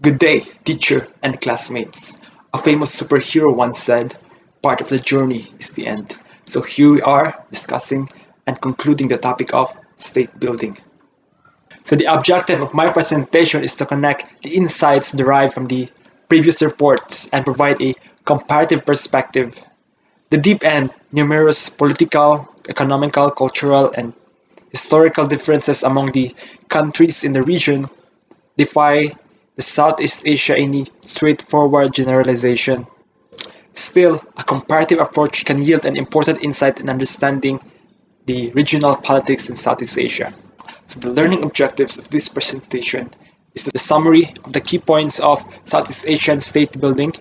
Good day, teacher and classmates. A famous superhero once said, part of the journey is the end. So here we are discussing and concluding the topic of state building. So the objective of my presentation is to connect the insights derived from the previous reports and provide a comparative perspective. The deep and numerous political, economical, cultural, and historical differences among the countries in the region defy the Southeast Asia any straightforward generalization. Still, a comparative approach can yield an important insight in understanding the regional politics in Southeast Asia. So the learning objectives of this presentation is the summary of the key points of Southeast Asian state building.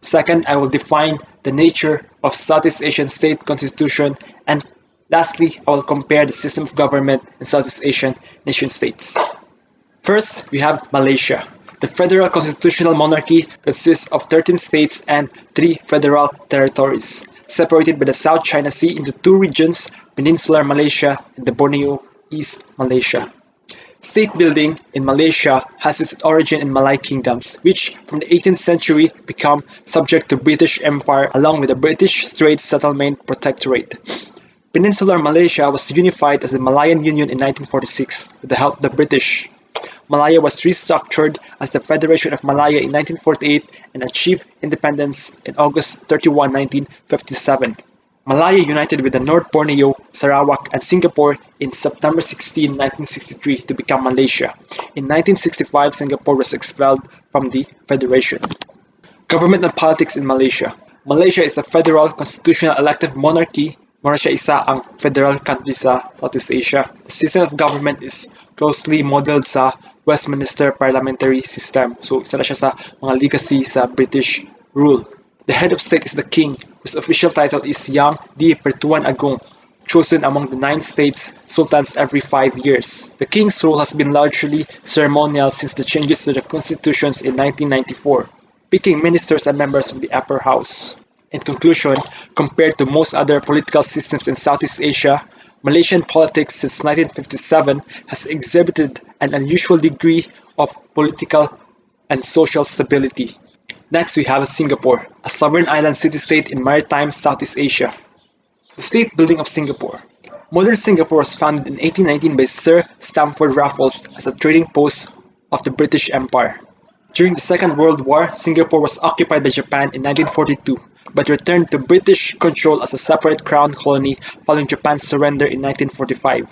Second, I will define the nature of Southeast Asian state constitution, and lastly, I will compare the system of government in Southeast Asian nation states. First, we have Malaysia. The federal constitutional monarchy consists of 13 states and 3 federal territories, separated by the South China Sea into 2 regions, Peninsular Malaysia and the Borneo East Malaysia. State building in Malaysia has its origin in Malay kingdoms, which from the 18th century became subject to British Empire along with the British Straits Settlement Protectorate. Peninsular Malaysia was unified as the Malayan Union in 1946 with the help of the British. Malaya was restructured as the Federation of Malaya in 1948 and achieved independence in August 31, 1957. Malaya united with the North Borneo, Sarawak, and Singapore in September 16, 1963 to become Malaysia. In 1965, Singapore was expelled from the Federation. Government and politics in Malaysia. Malaysia is a federal constitutional elective monarchy. Malaysia isa ang federal country sa Southeast Asia. The system of government is closely modeled sa Westminster parliamentary system. So isa na siya sa mga legacy sa British rule. The head of state is the king, whose official title is Yang di Pertuan Agong, chosen among the 9 states sultans every 5 years. The king's rule has been largely ceremonial since the changes to the constitutions in 1994, picking ministers and members of the upper house. In conclusion, compared to most other political systems in Southeast Asia, Malaysian politics since 1957 has exhibited an unusual degree of political and social stability. Next, we have Singapore, a sovereign island city-state in maritime Southeast Asia. The state building of Singapore. Modern Singapore was founded in 1819 by Sir Stamford Raffles as a trading post of the British Empire. During the Second World War, Singapore was occupied by Japan in 1942, but returned to British control as a separate crown colony following Japan's surrender in 1945.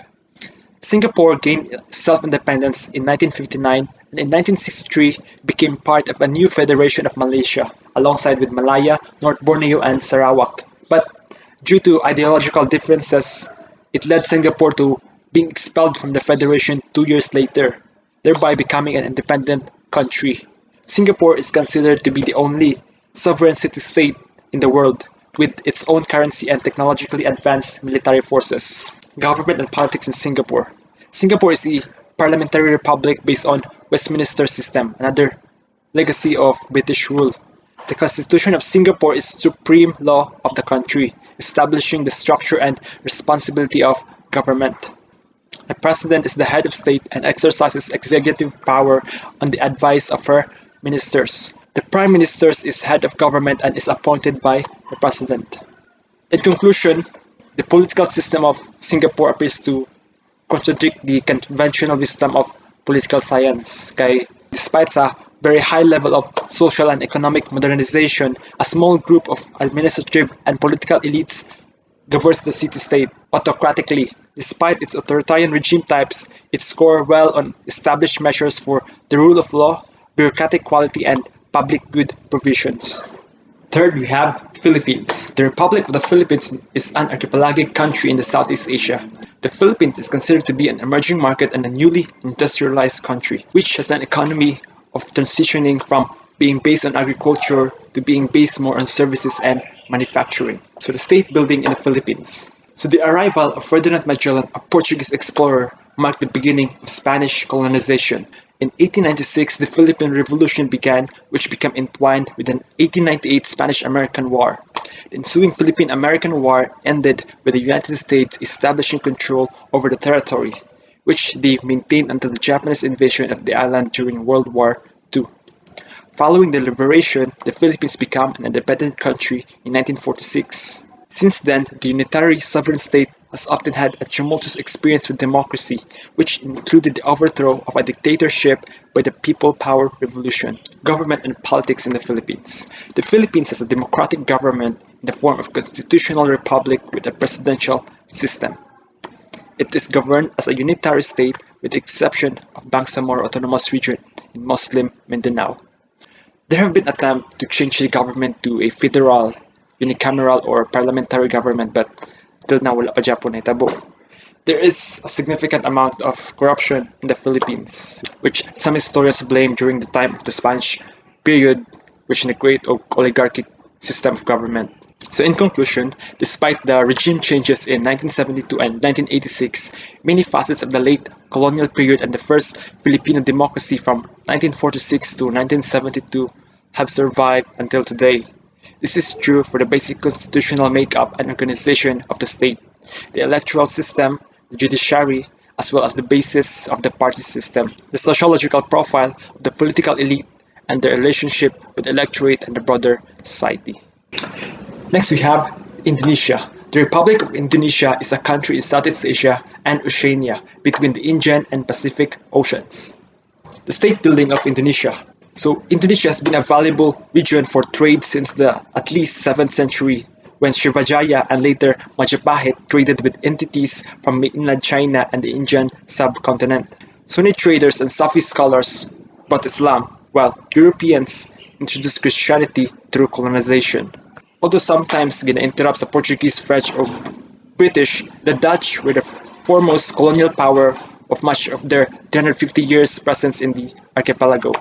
Singapore gained self-independence in 1959 and in 1963 became part of a new federation of Malaysia, alongside with Malaya, North Borneo, and Sarawak. But due to ideological differences, it led Singapore to being expelled from the federation 2 years later, thereby becoming an independent country. Singapore is considered to be the only sovereign city-state in the world, with its own currency and technologically advanced military forces. Government and politics in Singapore. Singapore is a parliamentary republic based on Westminster system, another legacy of British rule. The Constitution of Singapore is supreme law of the country, establishing the structure and responsibility of government. The president is the head of state and exercises executive power on the advice of her ministers. The Prime Minister is head of government and is appointed by the President. In conclusion, the political system of Singapore appears to contradict the conventional wisdom of political science. Despite a very high level of social and economic modernization, a small group of administrative and political elites governs the city-state autocratically. Despite its authoritarian regime types, it scores well on established measures for the rule of law, bureaucratic quality, and public good provisions. Third, we have Philippines. The Republic of the Philippines is an archipelagic country in the Southeast Asia. The Philippines is considered to be an emerging market and a newly industrialized country, which has an economy of transitioning from being based on agriculture to being based more on services and manufacturing. So the state building in the Philippines. So the arrival of Ferdinand Magellan, a Portuguese explorer, marked the beginning of Spanish colonization. In 1896, the Philippine Revolution began, which became entwined with the 1898 Spanish-American War. The ensuing Philippine-American War ended with the United States establishing control over the territory, which they maintained until the Japanese invasion of the island during World War II. Following the liberation, the Philippines became an independent country in 1946. Since then, the unitary sovereign state has often had a tumultuous experience with democracy, which included the overthrow of a dictatorship by the People Power Revolution, government and politics in the Philippines. The Philippines has a democratic government in the form of a constitutional republic with a presidential system. It is governed as a unitary state with the exception of Bangsamoro Autonomous Region in Muslim Mindanao. There have been attempts to change the government to a federal, unicameral, or parliamentary government, but till now wala pa Japon ay tabo. There is a significant amount of corruption in the Philippines, which some historians blame during the time of the Spanish period, which in a great oligarchic system of government. So in conclusion, despite the regime changes in 1972 and 1986, many facets of the late colonial period and the first Filipino democracy from 1946 to 1972 have survived until today. This is true for the basic constitutional makeup and organization of the state, the electoral system, the judiciary, as well as the basis of the party system, the sociological profile of the political elite, and their relationship with the electorate and the broader society. Next we have Indonesia. The Republic of Indonesia is a country in Southeast Asia and Oceania between the Indian and Pacific Oceans. The state building of Indonesia. So Indonesia has been a valuable region for trade since the at least 7th century when Srivijaya and later Majapahit traded with entities from mainland China and the Indian subcontinent. Sunni traders and Sufi scholars brought Islam, while Europeans introduced Christianity through colonization. Although sometimes gina-interrupt sa Portuguese, French, or British, the Dutch were the foremost colonial power of much of their 350 years presence in the archipelago.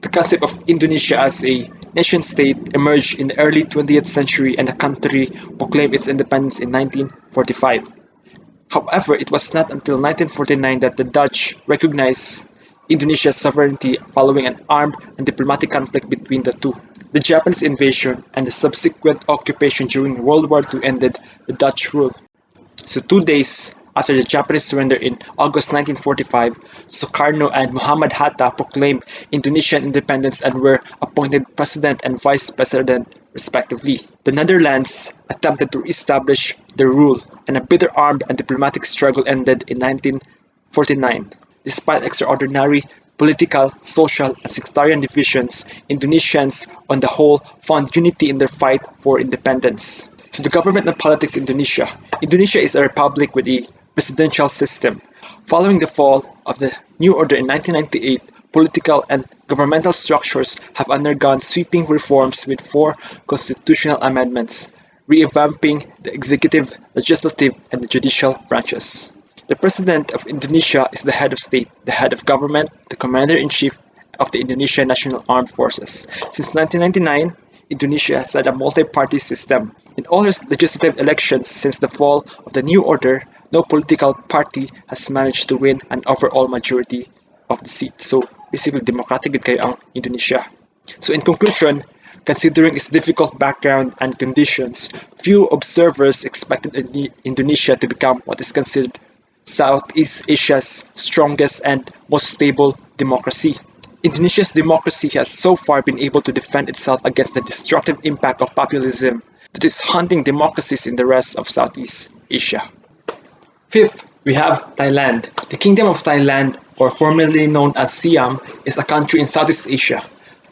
The concept of Indonesia as a nation-state emerged in the early 20th century and the country proclaimed its independence in 1945. However, it was not until 1949 that the Dutch recognized Indonesia's sovereignty following an armed and diplomatic conflict between the two. The Japanese invasion and the subsequent occupation during World War II ended the Dutch rule. So 2 days after the Japanese surrender in August 1945, Sukarno and Muhammad Hatta proclaimed Indonesian independence and were appointed president and vice president respectively. The Netherlands attempted to establish their rule, and a bitter armed and diplomatic struggle ended in 1949. Despite extraordinary political, social, and sectarian divisions, Indonesians on the whole found unity in their fight for independence. So the government and politics in Indonesia. Indonesia is a republic with a presidential system. Following the fall of the new order in 1998, political and governmental structures have undergone sweeping reforms with 4 constitutional amendments, revamping the executive, legislative, and the judicial branches. The President of Indonesia is the head of state, the head of government, the commander-in-chief of the Indonesian National Armed Forces. Since 1999, Indonesia has had a multi-party system. In all legislative elections since the fall of the new order, no political party has managed to win an overall majority of the seats. So, basically, democratic kayo ang Indonesia. So, in conclusion, considering its difficult background and conditions, few observers expected Indonesia to become what is considered Southeast Asia's strongest and most stable democracy. Indonesia's democracy has so far been able to defend itself against the destructive impact of populism that is haunting democracies in the rest of Southeast Asia. Fifth, we have Thailand. The Kingdom of Thailand, or formerly known as Siam, is a country in Southeast Asia.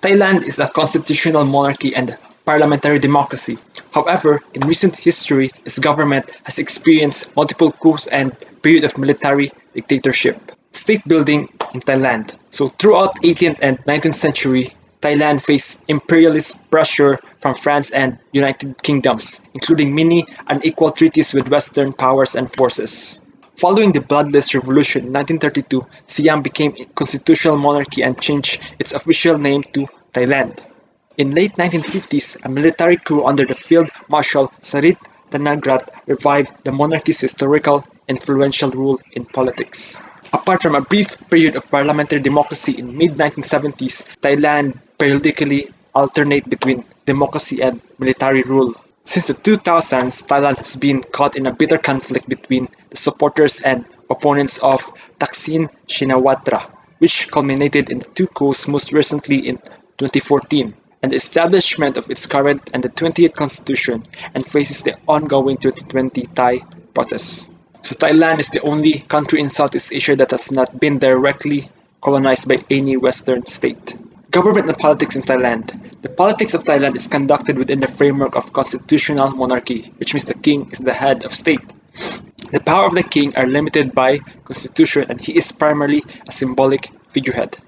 Thailand is a constitutional monarchy and parliamentary democracy. However, in recent history, its government has experienced multiple coups and period of military dictatorship. State building in Thailand. So throughout 18th and 19th century, Thailand faced imperialist pressure from France and United Kingdoms, including many unequal treaties with Western powers and forces. Following the bloodless revolution in 1932, Siam became a constitutional monarchy and changed its official name to Thailand. In late 1950s, a military coup under the Field Marshal Sarit Thanagrat revived the monarchy's historical influential rule in politics. Apart from a brief period of parliamentary democracy in mid-1970s, Thailand periodically alternate between democracy and military rule. Since the 2000s, Thailand has been caught in a bitter conflict between the supporters and opponents of Thaksin Shinawatra, which culminated in 2 coups most recently in 2014, and the establishment of its current and the 20th constitution, and faces the ongoing 2020 Thai protests. So Thailand is the only country in Southeast Asia that has not been directly colonized by any Western state. Government and politics in Thailand. The politics of Thailand is conducted within the framework of constitutional monarchy, which means the king is the head of state. The power of the king are limited by constitution and he is primarily a symbolic figurehead.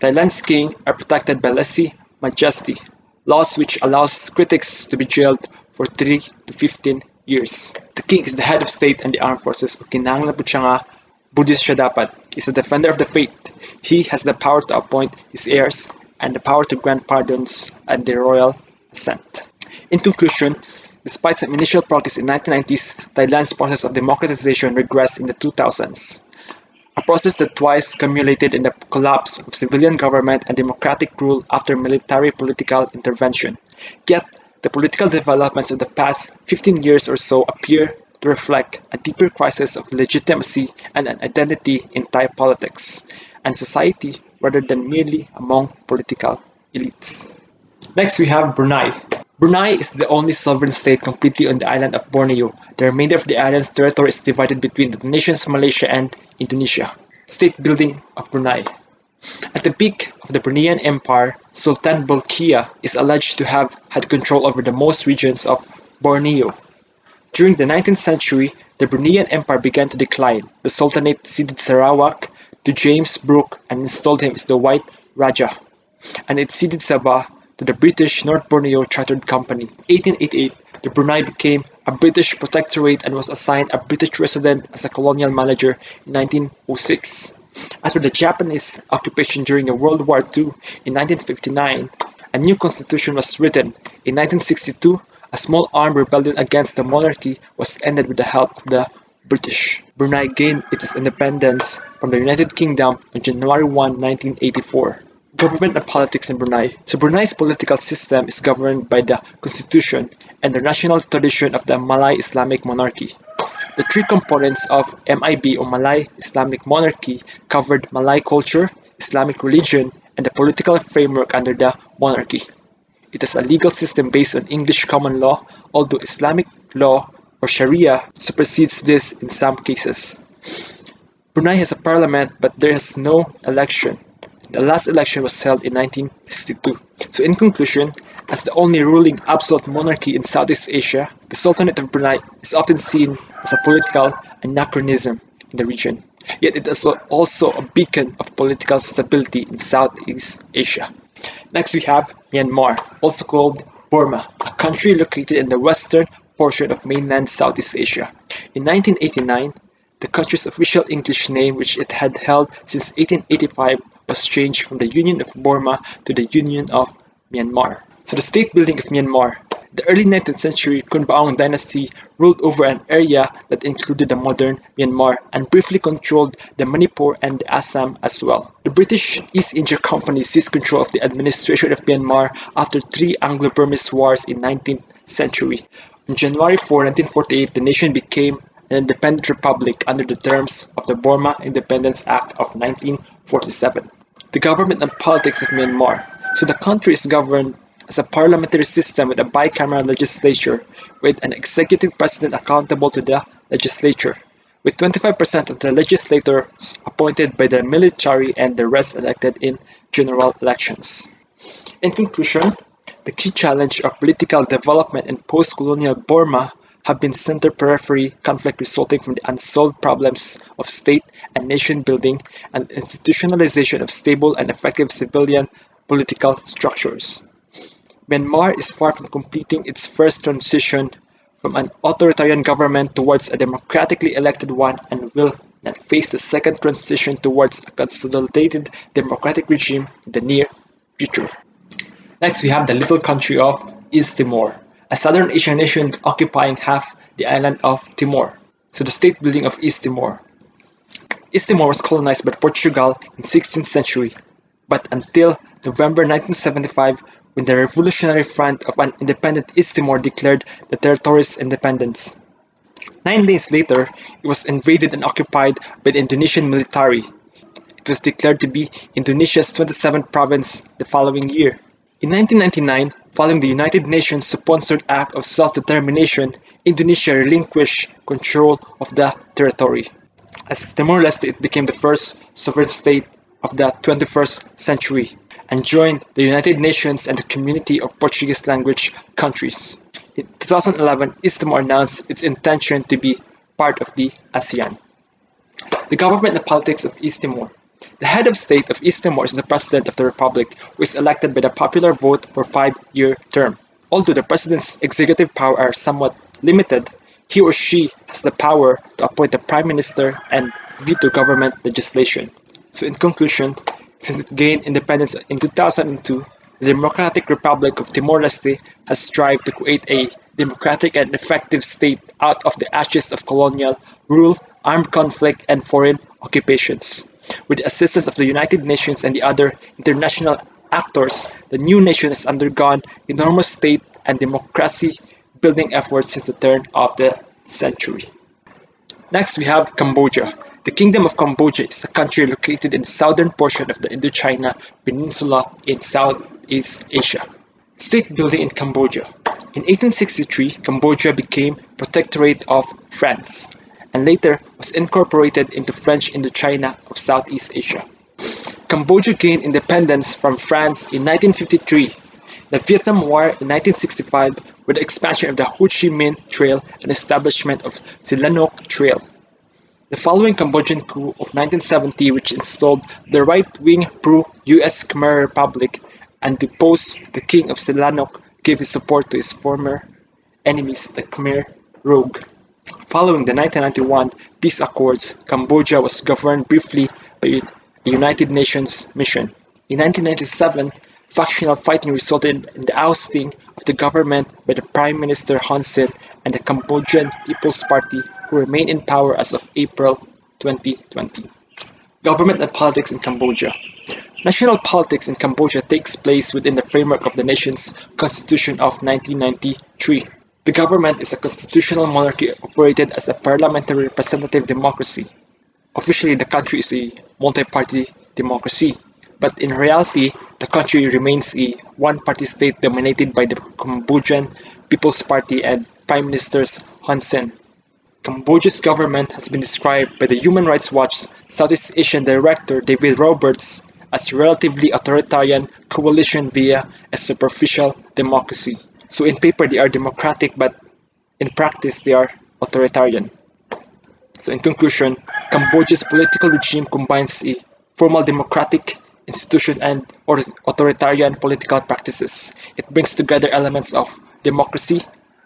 Thailand's king are protected by lese majesty, laws which allows critics to be jailed for 3 to 15 years. The king is the head of state and the armed forces. Kinahanglan po siya nga Buddhist siya dapat. He is a defender of the faith. He has the power to appoint his heirs and the power to grant pardons at the royal assent. In conclusion, despite some initial progress in the 1990s, Thailand's process of democratization regressed in the 2000s, a process that twice culminated in the collapse of civilian government and democratic rule after military political intervention. Yet, the political developments of the past 15 years or so appear to reflect a deeper crisis of legitimacy and an identity in Thai politics and society rather than merely among political elites. Next, we have Brunei. Brunei is the only sovereign state completely on the island of Borneo. The remainder of the island's territory is divided between the nations Malaysia and Indonesia. State building of Brunei. At the peak of the Bruneian Empire, Sultan Bolkiah is alleged to have had control over the most regions of Borneo. During the 19th century, the Bruneian Empire began to decline. The Sultanate ceded Sarawak to James Brooke and installed him as the White Raja, and it ceded Sabah to the British North Borneo Chartered Company. In 1888, the Brunei became a British protectorate and was assigned a British resident as a colonial manager in 1906. After the Japanese occupation during the World War II in 1959, a new constitution was written. In 1962, a small armed rebellion against the monarchy was ended with the help of the British. Brunei gained its independence from the United Kingdom on January 1, 1984. Government and politics in Brunei. So Brunei's political system is governed by the constitution and the national tradition of the Malay Islamic monarchy. The three components of MIB or Malay Islamic monarchy covered Malay culture, Islamic religion, and the political framework under the monarchy. It has a legal system based on English common law, although Islamic law or Sharia supersedes this in some cases. Brunei has a parliament, but there is no election. The last election was held in 1962. So in conclusion, as the only ruling absolute monarchy in Southeast Asia, the Sultanate of Brunei is often seen as a political anachronism in the region. Yet it is also a beacon of political stability in Southeast Asia. Next we have Myanmar, also called Burma, a country located in the western portion of mainland Southeast Asia. In 1989, the country's official English name, which it had held since 1885, was changed from the Union of Burma to the Union of Myanmar. So the state building of Myanmar. The early 19th century Kunbaong dynasty ruled over an area that included the modern Myanmar and briefly controlled the Manipur and the Assam as well. The British East India Company seized control of the administration of Myanmar after three Anglo-Burmese wars in 19th century. On January 4, 1948, the nation became an independent republic under the terms of the Burma Independence Act of 1947. The government and politics of Myanmar. So the country is governed as a parliamentary system with a bicameral legislature with an executive president accountable to the legislature, with 25% of the legislators appointed by the military and the rest elected in general elections. In conclusion, the key challenge of political development in post-colonial Burma have been center-periphery conflict resulting from the unsolved problems of state and nation building and institutionalization of stable and effective civilian political structures. Myanmar is far from completing its first transition from an authoritarian government towards a democratically elected one and will not face the second transition towards a consolidated democratic regime in the near future. Next, we have the little country of East Timor, a southern Asian nation occupying half the island of Timor. So the state building of East Timor. East Timor was colonized by Portugal in 16th century, but until November 1975, when the Revolutionary Front of an independent East Timor declared the territory's independence. 9 days later, it was invaded and occupied by the Indonesian military. It was declared to be Indonesia's 27th province the following year. In 1999, following the United Nations sponsored Act of Self-Determination, Indonesia relinquished control of the territory. As Timor-Leste, it became the first sovereign state of the 21st century and joined the United Nations and the community of Portuguese language countries. In 2011, East Timor announced its intention to be part of the ASEAN. The government and politics of East Timor. The head of state of East Timor is the president of the republic, who is elected by the popular vote for a 5-year term. Although the president's executive powers are somewhat limited, he or she has the power to appoint a prime minister and veto government legislation. So in conclusion, since it gained independence in 2002, the Democratic Republic of Timor-Leste has strived to create a democratic and effective state out of the ashes of colonial rule, armed conflict, and foreign occupations. With the assistance of the United Nations and the other international actors, the new nation has undergone enormous state and democracy building efforts since the turn of the century. Next, we have Cambodia. The Kingdom of Cambodia is a country located in the southern portion of the Indochina Peninsula in Southeast Asia. State building in Cambodia. In 1863, Cambodia became Protectorate of France and later was incorporated into French Indochina of Southeast Asia. Cambodia gained independence from France in 1953, the Vietnam War in 1965 with the expansion of the Ho Chi Minh Trail and establishment of Sihanouk Trail. The following Cambodian coup of 1970, which installed the right-wing pro-US Khmer Republic and deposed the king of Sihanouk, gave his support to his former enemies, the Khmer Rouge. Following the 1991 peace accords, Cambodia was governed briefly by a United Nations mission. In 1997, factional fighting resulted in the ousting of the government by the Prime Minister Hun Sen and the Cambodian People's Party, who remain in power as of April 2020. Government and politics in Cambodia. National politics in Cambodia takes place within the framework of the nation's constitution of 1993. The government is a constitutional monarchy operated as a parliamentary representative democracy. Officially, the country is a multi-party democracy, but in reality, the country remains a one-party state dominated by the Cambodian People's Party and Prime Minister Hun Sen. Cambodia's government has been described by the Human Rights Watch Southeast Asian Director David Roberts as relatively authoritarian coalition via a superficial democracy. So in paper they are democratic, but in practice they are authoritarian. So in conclusion, Cambodia's political regime combines a formal democratic institution and authoritarian political practices. It brings together elements of democracy,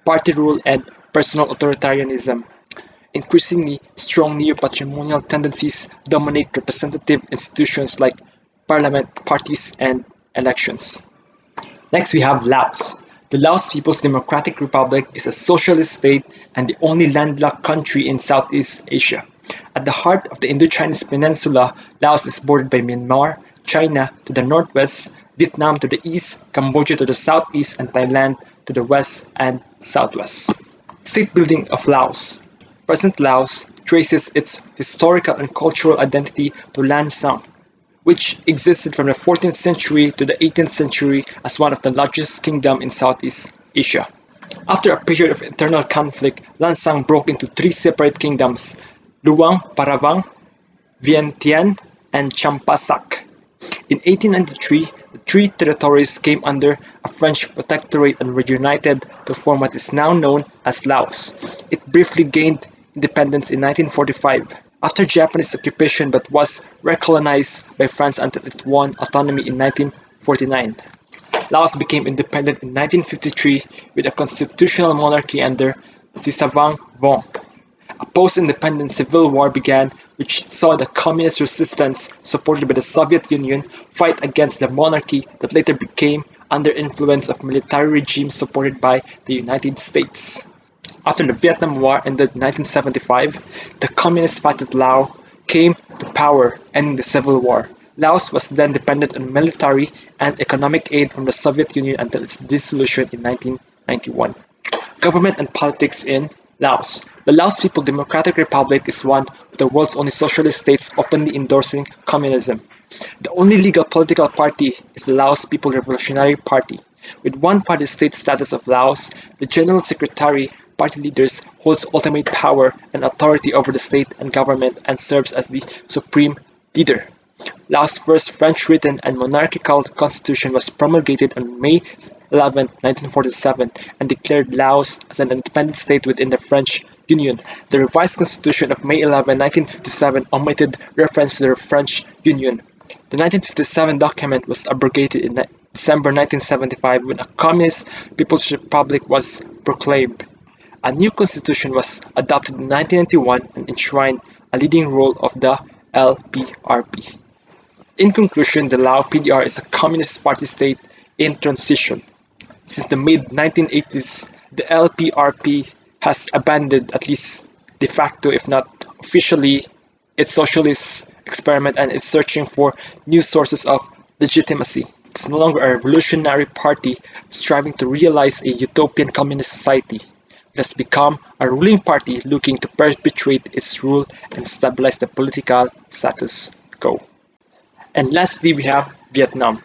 party rule, and personal authoritarianism. Increasingly strong neo-patrimonial tendencies dominate representative institutions like parliament, parties, and elections. Next, we have Laos. The Laos People's Democratic Republic is a socialist state and the only landlocked country in Southeast Asia. At the heart of the Indochinese Peninsula, Laos is bordered by Myanmar, China to the northwest, Vietnam to the east, Cambodia to the southeast, and Thailand to the west and southwest. State building of Laos. Present Laos traces its historical and cultural identity to Lan Sang, which existed from the 14th century to the 18th century as one of the largest kingdoms in Southeast Asia. After a period of internal conflict, Lan Sang broke into 3 separate kingdoms, Luang Prabang, Vientiane, and Champasak. In 1893, the 3 territories came under a French protectorate and were united to form what is now known as Laos. It briefly gained independence in 1945 after Japanese occupation but was recolonized by France until it won autonomy in 1949. Laos became independent in 1953 with a constitutional monarchy under Sisavang Vong. A post-independence civil war began which saw the communist resistance supported by the Soviet Union fight against the monarchy that later became under influence of military regimes supported by the United States. After the Vietnam War ended in 1975, the Communist Party of Laos came to power, ending the civil war. Laos was then dependent on military and economic aid from the Soviet Union until its dissolution in 1991. Government and politics in Laos. The Laos People's Democratic Republic is one of the world's only socialist states openly endorsing communism. The only legal political party is the Laos People Revolutionary Party. With one-party state status of Laos, the General Secretary, party leaders, holds ultimate power and authority over the state and government and serves as the supreme leader. Laos' first French-written and monarchical constitution was promulgated on May 11, 1947, and declared Laos as an independent state within the French Union. The revised constitution of May 11, 1957 omitted reference to the French Union. The 1957 document was abrogated in December 1975 when a communist People's Republic was proclaimed. A new constitution was adopted in 1991 and enshrined a leading role of the LPRP. In conclusion, the Lao PDR is a Communist Party state in transition. Since the mid-1980s, the LPRP has abandoned, at least de facto if not officially, its socialist experiment and is searching for new sources of legitimacy. It's no longer a revolutionary party striving to realize a utopian communist society. It has become a ruling party looking to perpetuate its rule and stabilize the political status quo. And lastly, we have Vietnam.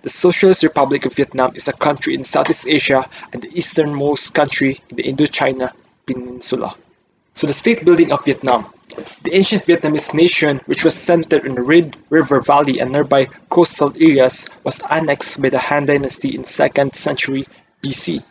The Socialist Republic of Vietnam is a country in Southeast Asia and the easternmost country in the Indochina Peninsula. So the state building of Vietnam. The ancient Vietnamese nation, which was centered in the Red River Valley and nearby coastal areas, was annexed by the Han Dynasty in 2nd century BC.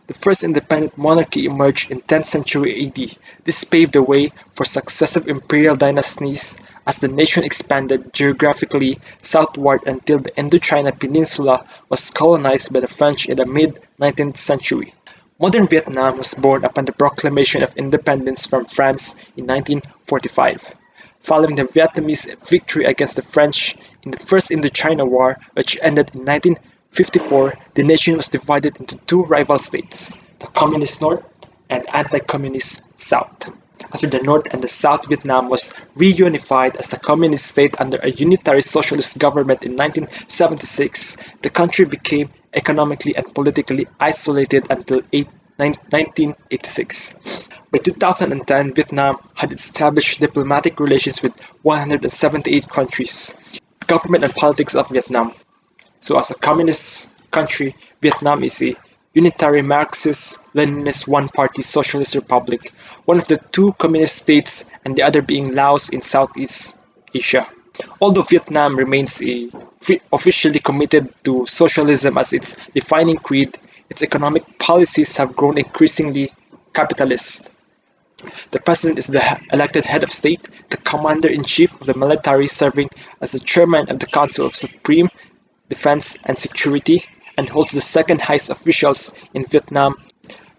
The first independent monarchy emerged in 10th century AD. This paved the way for successive imperial dynasties as the nation expanded geographically southward until the Indochina Peninsula was colonized by the French in the mid-19th century. Modern Vietnam was born upon the proclamation of independence from France in 1945. Following the Vietnamese victory against the French in the First Indochina War, which ended in 1954, the nation was divided into two rival states, the Communist North and Anti-Communist South. After the North and the South Vietnam was reunified as the Communist state under a unitary socialist government in 1976, the country became economically and politically isolated until 1986. By 2010, Vietnam had established diplomatic relations with 178 countries. The government and politics of Vietnam. So as a communist country, Vietnam is a unitary Marxist-Leninist one-party socialist republic, one of the two communist states and the other being Laos in Southeast Asia. Although Vietnam remains officially committed to socialism as its defining creed, its economic policies have grown increasingly capitalist. The president is the elected head of state, the commander-in-chief of the military serving as the chairman of the Council of Supreme Defense and Security, and holds the second highest officials in Vietnam.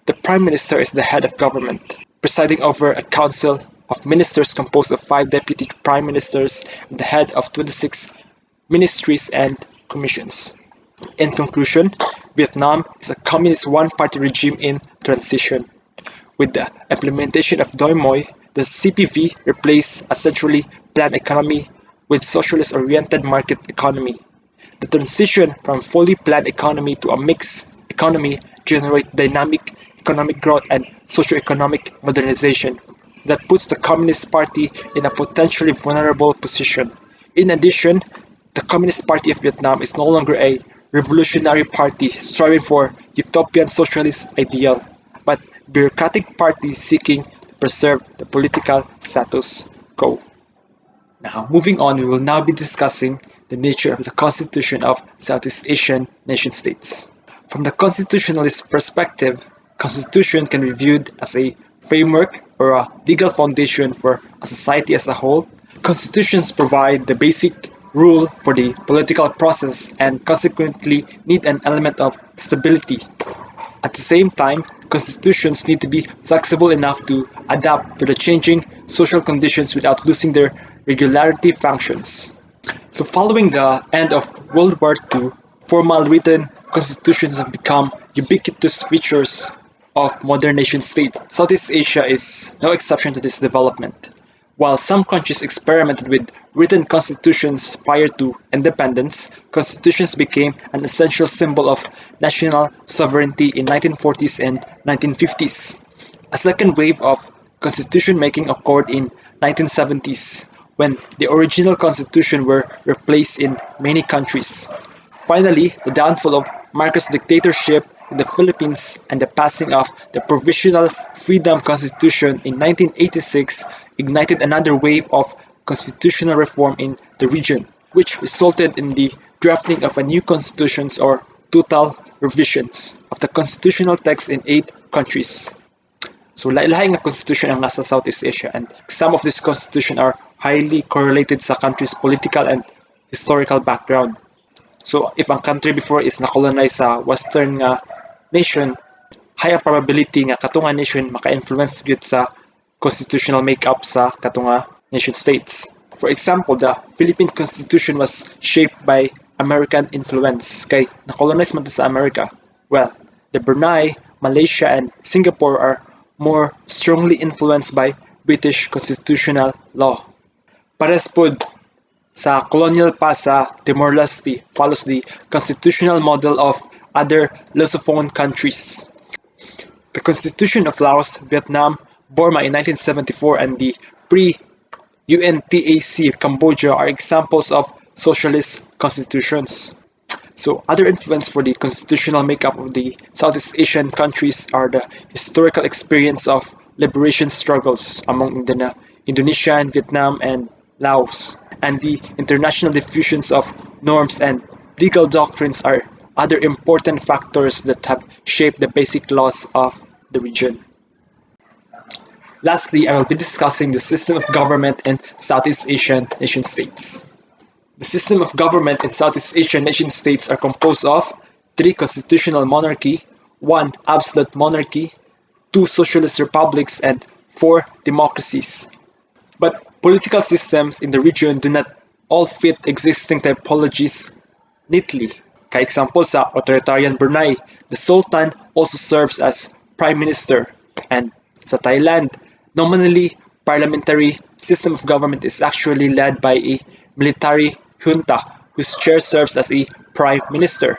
The Prime Minister is the head of government, presiding over a council of ministers composed of 5 deputy prime ministers and the head of 26 ministries and commissions. In conclusion, Vietnam is a communist one-party regime in transition. With the implementation of Doi Moi, the CPV replaced a centrally planned economy with socialist-oriented market economy. The transition from fully planned economy to a mixed economy generates dynamic economic growth and socio-economic modernization that puts the Communist Party in a potentially vulnerable position. In addition, the Communist Party of Vietnam is no longer a revolutionary party striving for utopian socialist ideal, but bureaucratic party seeking to preserve the political status quo. Now, moving on, we will now be discussing the nature of the constitution of Southeast Asian nation-states. From the constitutionalist perspective, constitution can be viewed as a framework or a legal foundation for a society as a whole. Constitutions provide the basic rule for the political process and consequently need an element of stability. At the same time, constitutions need to be flexible enough to adapt to the changing social conditions without losing their regularity functions. So following the end of World War II, formal written constitutions have become ubiquitous features of modern nation-states. Southeast Asia is no exception to this development. While some countries experimented with written constitutions prior to independence, constitutions became an essential symbol of national sovereignty in 1940s and 1950s. A second wave of constitution making occurred in 1970s, when the original constitution were replaced in many countries. Finally, the downfall of Marcos' dictatorship in the Philippines and the passing of the Provisional Freedom Constitution in 1986 ignited another wave of constitutional reform in the region, which resulted in the drafting of a new constitutions or total revisions of the constitutional text in 8 countries. So lain-lain nga constitution ang nasa Southeast Asia, and some of these constitution are highly correlated sa country's political and historical background. So if ang country before is na-colonize sa western nga nation, high ang probability nga katunga nation maka-influence gyud sa constitutional makeup sa katunga nation states. For example, the Philippine Constitution was shaped by American influence kay na-colonize man ta sa America. Well, the Brunei, Malaysia, and Singapore are more strongly influenced by British constitutional law. Pares pod sa colonial pa sa Timor-Leste follows the constitutional model of other Lusophone countries. The Constitution of Laos, Vietnam, Burma in 1974, and the pre-UNTAC Cambodia are examples of socialist constitutions. So other influence for the constitutional makeup of the Southeast Asian countries are the historical experience of liberation struggles among Indonesia and Vietnam and Laos, and the international diffusions of norms and legal doctrines are other important factors that have shaped the basic laws of the region. Lastly, I will be discussing the system of government in Southeast Asian nation states. The system of government in Southeast Asian nation states are composed of 3 constitutional monarchy, 1 absolute monarchy, 2 socialist republics, and 4 democracies. But political systems in the region do not all fit existing typologies neatly. Ka example sa authoritarian Brunei, the Sultan also serves as Prime Minister, and sa Thailand, nominally parliamentary system of government is actually led by a military junta whose chair serves as a Prime Minister.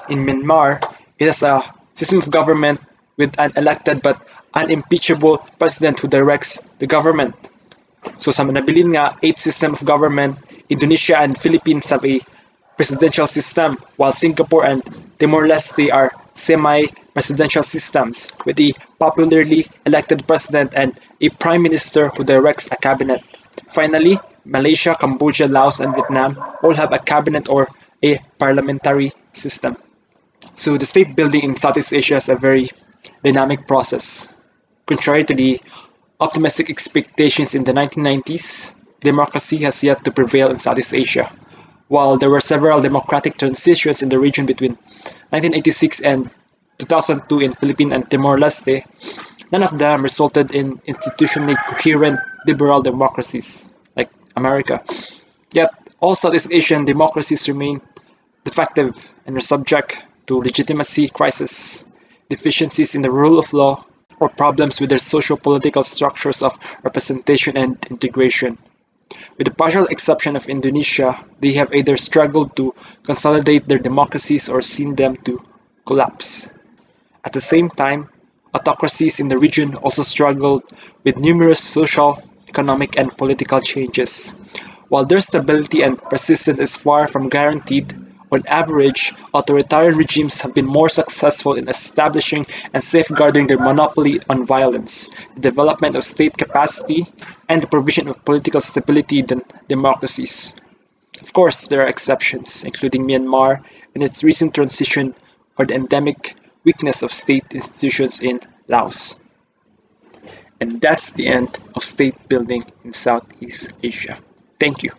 In Myanmar, it has a system of government with an elected but unimpeachable president who directs the government. So sa manabilin nga 8 system of government, Indonesia and Philippines have a presidential system, while Singapore and Timor-Leste are semi-presidential systems with a popularly elected president and a prime minister who directs a cabinet. Finally, Malaysia, Cambodia, Laos, and Vietnam all have a cabinet or a parliamentary system. So the state building in Southeast Asia is a very dynamic process. Contrary to the optimistic expectations in the 1990s, democracy has yet to prevail in Southeast Asia. While there were several democratic transitions in the region between 1986 and 2002 in Philippines and Timor-Leste, none of them resulted in institutionally coherent liberal democracies like America. Yet, all Southeast Asian democracies remain defective and are subject to legitimacy crisis, deficiencies in the rule of law, or problems with their socio-political structures of representation and integration. With the partial exception of Indonesia, they have either struggled to consolidate their democracies or seen them to collapse. At the same time, autocracies in the region also struggled with numerous social, economic, and political changes. While their stability and persistence is far from guaranteed, on average, authoritarian regimes have been more successful in establishing and safeguarding their monopoly on violence, the development of state capacity, and the provision of political stability than democracies. Of course, there are exceptions, including Myanmar and its recent transition or the endemic weakness of state institutions in Laos. And that's the end of state building in Southeast Asia. Thank you.